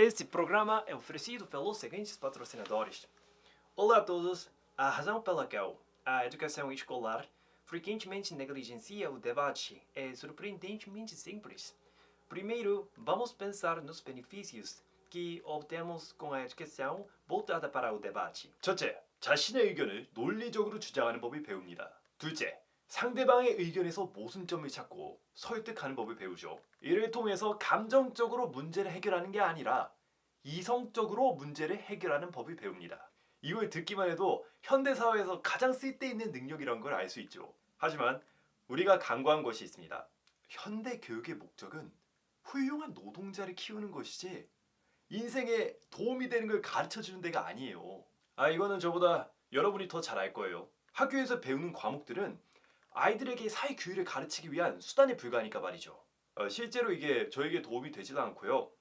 Este programa é oferecido pelos seguintes patrocinadores. Olá a todos. A razão pela qual a educação escolar frequentemente negligencia o debate é surpreendentemente simples. Primeiro, vamos pensar nos benefícios que obtemos com a educação voltada para o debate. 첫째, 자신의 의견을 논리적으로 주장하는 법을 배웁니다. 둘째, 상대방의 의견에서 모순점을 찾고 설득하는 법을 배우죠. 이를 통해서 감정적으로 문제를 해결하는 게 아니라 이성적으로 문제를 해결하는 법을 배웁니다. 이걸 듣기만 해도 현대사회에서 가장 쓸데있는 능력이란 걸 알 수 있죠. 하지만 우리가 간과한 것이 있습니다. 현대 교육의 목적은 훌륭한 노동자를 키우는 것이지 인생에 도움이 되는 걸 가르쳐주는 데가 아니에요. 이거는 저보다 여러분이 더 잘 알 거예요. 학교에서 배우는 과목들은 아이들에게 사회교육을 가르치기 위한 수단에 불과하니까 말이죠. 실제로 이게 저에게 도움이 되지도 않고요.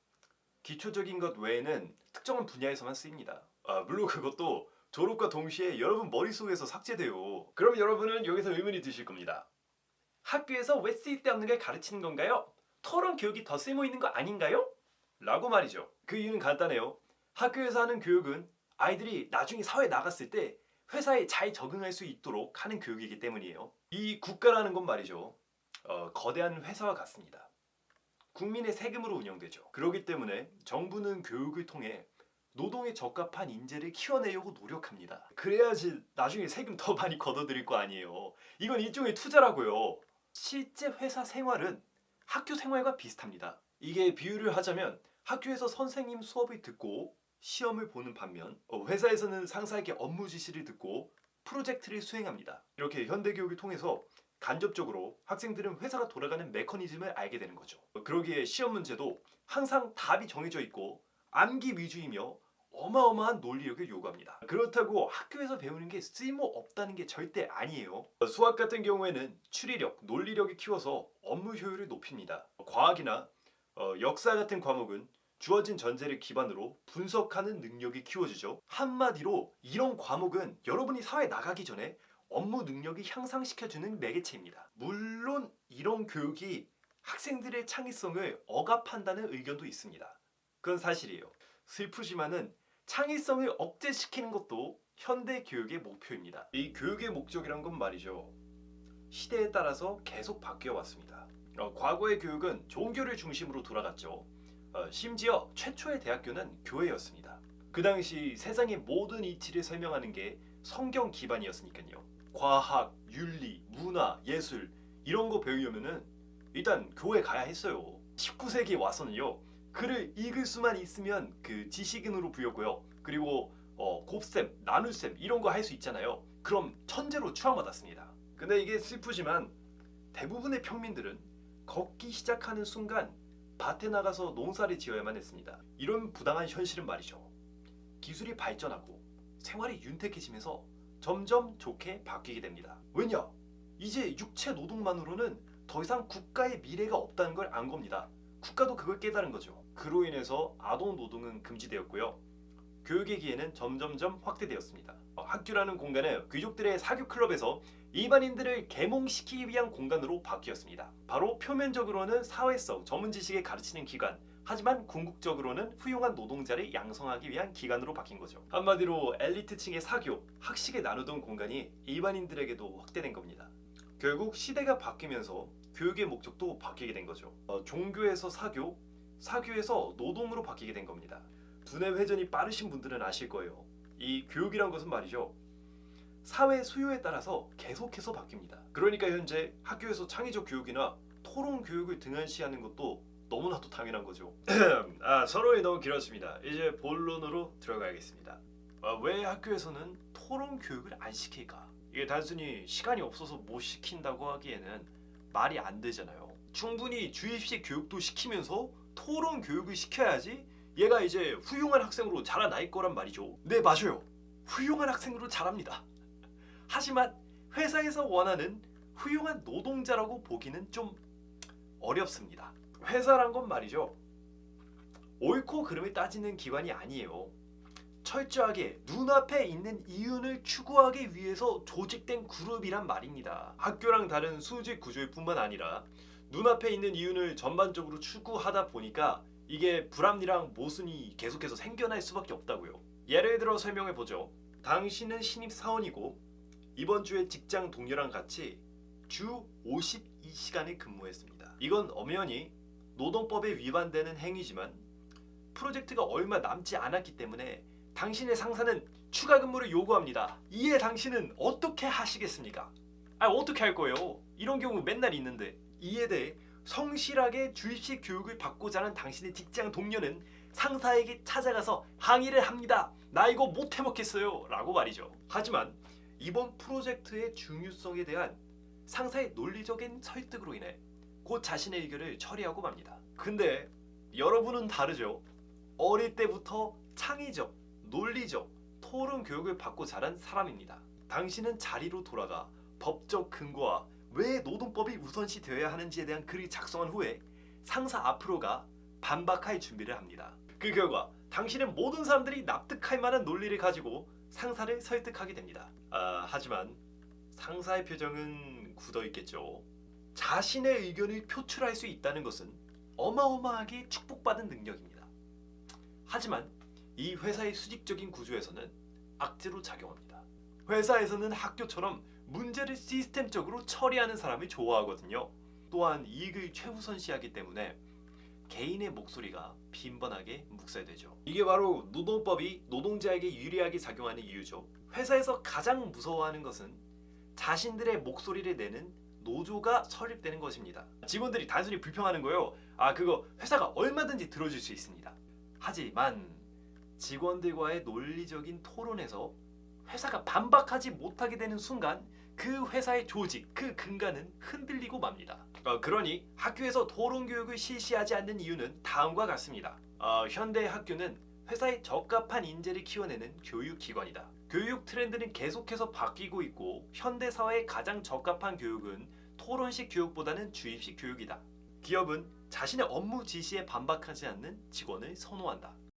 기초적인 것 외에는 특정한 분야에서만 쓰입니다. 물론 그것도 졸업과 동시에 여러분 머릿속에서 삭제돼요. 그럼 여러분은 여기서 의문이 드실 겁니다. 학교에서 왜 쓸데없는 걸 가르치는 건가요? 토론 교육이 더 쓸모 있는 거 아닌가요? 라고 말이죠. 그 이유는 간단해요. 학교에서 하는 교육은 아이들이 나중에 사회에 나갔을 때 회사에 잘 적응할 수 있도록 하는 교육이기 때문이에요. 이 국가라는 건 말이죠. 거대한 회사와 같습니다. 국민의 세금으로 운영되죠. 그렇기 때문에 정부는 교육을 통해 노동에 적합한 인재를 키워내려고 노력합니다. 그래야지 나중에 세금 더 많이 걷어들일 거 아니에요. 이건 일종의 투자라고요. 실제 회사 생활은 학교 생활과 비슷합니다. 이게 비유를 하자면 학교에서 선생님 수업을 듣고 시험을 보는 반면 회사에서는 상사에게 업무 지시를 듣고 프로젝트를 수행합니다. 이렇게 현대 교육을 통해서 간접적으로 학생들은 회사가 돌아가는 메커니즘을 알게 되는 거죠. 그러기에 시험 문제도 항상 답이 정해져 있고 암기 위주이며 어마어마한 논리력을 요구합니다. 그렇다고 학교에서 배우는 게 쓸모 없다는 게 절대 아니에요. 수학 같은 경우에는 추리력, 논리력을 키워서 업무 효율을 높입니다. 과학이나 역사 같은 과목은 주어진 전제를 기반으로 분석하는 능력이 키워지죠. 한마디로 이런 과목은 여러분이 사회에 나가기 전에 업무 능력을 향상시켜주는 매개체입니다. 물론 이런 교육이 학생들의 창의성을 억압한다는 의견도 있습니다. 그건 사실이에요. 슬프지만은 창의성을 억제시키는 것도 현대 교육의 목표입니다. 이 교육의 목적이란 건 말이죠. 시대에 따라서 계속 바뀌어 왔습니다. 과거의 교육은 종교를 중심으로 돌아갔죠. 심지어 최초의 대학교는 교회였습니다. 그 당시 세상의 모든 이치를 설명하는 게 성경 기반이었으니까요. 과학, 윤리, 문화, 예술 이런 거 배우려면은 일단 교회 가야 했어요. 19세기에 와서는요. 글을 읽을 수만 있으면 그 지식인으로 부였고요. 그리고 곱셈, 나눗셈 이런 거 할 수 있잖아요. 그럼 천재로 추앙받았습니다. 근데 이게 슬프지만 대부분의 평민들은 걷기 시작하는 순간 밭에 나가서 농사를 지어야만 했습니다. 이런 부당한 현실은 말이죠. 기술이 발전하고 생활이 윤택해지면서 점점 좋게 바뀌게 됩니다. 왜냐? 이제 육체 노동만으로는 더 이상 국가의 미래가 없다는 걸 안 겁니다. 국가도 그걸 깨달은 거죠. 그로 인해서 아동 노동은 금지되었고요. 교육의 기회는 점점점 확대되었습니다. 학교라는 공간은 귀족들의 사교 클럽에서 일반인들을 계몽시키기 위한 공간으로 바뀌었습니다. 바로 표면적으로는 사회성, 전문 지식을 가르치는 기관, 하지만 궁극적으로는 훌륭한 노동자를 양성하기 위한 기관으로 바뀐 거죠. 한마디로 엘리트층의 사교, 학식을 나누던 공간이 일반인들에게도 확대된 겁니다. 결국 시대가 바뀌면서 교육의 목적도 바뀌게 된 거죠. 종교에서 사교, 사교에서 노동으로 바뀌게 된 겁니다. 두뇌 회전이 빠르신 분들은 아실 거예요. 이 교육이란 것은 말이죠. 사회 수요에 따라서 계속해서 바뀝니다. 그러니까 현재 학교에서 창의적 교육이나 토론 교육을 등한시하는 것도 너무나도 당연한 거죠. 서론이 너무 길었습니다. 이제 본론으로 들어가야겠습니다. 왜 학교에서는 토론 교육을 안 시킬까? 이게 단순히 시간이 없어서 못 시킨다고 하기에는 말이 안 되잖아요. 충분히 주입식 교육도 시키면서 토론 교육을 시켜야지 얘가 이제 훌륭한 학생으로 자라날 거란 말이죠. 네, 맞아요. 훌륭한 학생으로 자랍니다. 하지만 회사에서 원하는 훌륭한 노동자라고 보기는 좀 어렵습니다. 회사란 건 말이죠. 옳고 그름을 따지는 기관이 아니에요. 철저하게 눈앞에 있는 이윤을 추구하기 위해서 조직된 그룹이란 말입니다. 학교랑 다른 수직 구조일 뿐만 아니라 눈앞에 있는 이윤을 전반적으로 추구하다 보니까 이게 불합리랑 모순이 계속해서 생겨날 수밖에 없다고요. 예를 들어 설명해 보죠. 당신은 신입 사원이고 이번 주에 직장 동료랑 같이 주 52시간을 근무했습니다. 이건 엄연히 노동법에 위반되는 행위지만 프로젝트가 얼마 남지 않았기 때문에 당신의 상사는 추가 근무를 요구합니다. 이에 당신은 어떻게 하시겠습니까? 어떻게 할 거예요? 이런 경우 맨날 있는데. 이에 대해 성실하게 주입식 교육을 받고자 하는 당신의 직장 동료는 상사에게 찾아가서 항의를 합니다. 나 이거 못 해먹겠어요 라고 말이죠. 하지만 이번 프로젝트의 중요성에 대한 상사의 논리적인 설득으로 인해 곧 자신의 의견을 처리하고 맙니다. 근데 여러분은 다르죠. 어릴 때부터 창의적, 논리적, 토론 교육을 받고 자란 사람입니다. 당신은 자리로 돌아가 법적 근거와 왜 노동법이 우선시 되어야 하는지에 대한 글을 작성한 후에 상사 앞으로 가 반박할 준비를 합니다. 그 결과 당신은 모든 사람들이 납득할 만한 논리를 가지고 상사를 설득하게 됩니다. 하지만 상사의 표정은 굳어있겠죠. 자신의 의견을 표출할 수 있다는 것은 어마어마하게 축복받은 능력입니다. 하지만 이 회사의 수직적인 구조에서는 악재로 작용합니다. 회사에서는 학교처럼 문제를 시스템적으로 처리하는 사람을 좋아하거든요. 또한 이익을 최우선시하기 때문에 개인의 목소리가 빈번하게 묵살되죠. 이게 바로 노동법이 노동자에게 유리하게 작용하는 이유죠. 회사에서 가장 무서워하는 것은 자신들의 목소리를 내는 노조가 설립되는 것입니다. 직원들이 단순히 불평하는 거요. 그거 회사가 얼마든지 들어줄 수 있습니다. 하지만 직원들과의 논리적인 토론에서 회사가 반박하지 못하게 되는 순간 그 회사의 조직, 그 근간은 흔들리고 맙니다. 그러니 학교에서 토론 교육을 실시하지 않는 이유는 다음과 같습니다. 현대 학교는 회사에 적합한 인재를 키워내는 교육기관이다. 교육 트렌드는 계속해서 바뀌고 있고 현대 사회에 가장 적합한 교육은 토론식 교육보다는 주입식 교육이다. 기업은 자신의 업무 지시에 반박하지 않는 직원을 선호한다.